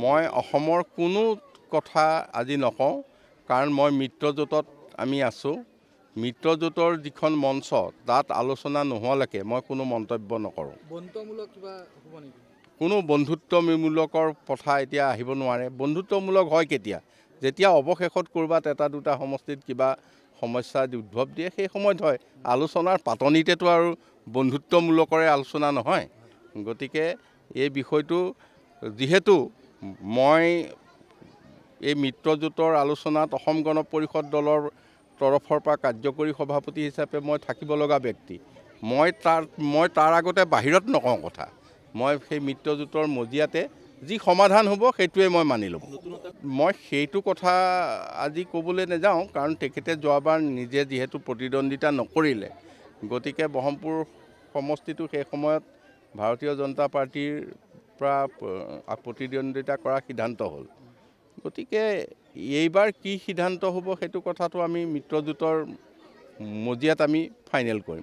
মই অসমৰ কোনো কথা আজি নকওঁ, কাৰণ মই মিত্ৰজোঁটত আমি আছোঁ। মিত্ৰজোঁটৰ যিখন মঞ্চ তাত আলোচনা নোহোৱালৈকে মই কোনো মন্তব্য নকৰোঁ। বন্ধুত্বমূলক কিবা হ'ব নেকি? কোনো বন্ধুত্বমূলকৰ কথা এতিয়া আহিব নোৱাৰে। বন্ধুত্বমূলক হয় কেতিয়া? যেতিয়া অৱশেষত ক'ৰবাত এটা দুটা সমষ্টিত কিবা সমস্যা উদ্ভৱ দিয়ে সেই সময়ত হয়। আলোচনাৰ পাতনিতেতো আৰু বন্ধুত্বমূলকৰে আলোচনা নহয়। গতিকে এই বিষয়টো যিহেতু মই এই মিত্ৰজোঁটৰ আলোচনাত অসম গণ পৰিষদ দলৰ তৰফৰ পৰা কাৰ্যকৰী সভাপতি হিচাপে মই থাকিব লগা ব্যক্তি। মই তাৰ আগতে বাহিৰত নকওঁ কথা। মই সেই মিত্ৰজোঁটৰ মজিয়াতে যি সমাধান হ'ব সেইটোৱে মই মানি ল'ম। মই সেইটো কথা আজি ক'বলৈ নাযাওঁ, কাৰণ তেখেতে যোৱাবাৰ নিজে যিহেতু প্ৰতিদ্বন্দ্বিতা নকৰিলে, গতিকে ব্ৰহ্মপুৰ সমষ্টিটো সেই সময়ত ভাৰতীয় জনতা পাৰ্টীৰ পৰা প্ৰতিদ্বন্দ্বিতা কৰাৰ সিদ্ধান্ত হ'ল। গতিকে এইবাৰ কি সিদ্ধান্ত হ'ব সেইটো কথাটো আমি মিত্ৰজোঁটৰ মজিয়াত আমি ফাইনেল কৰিম।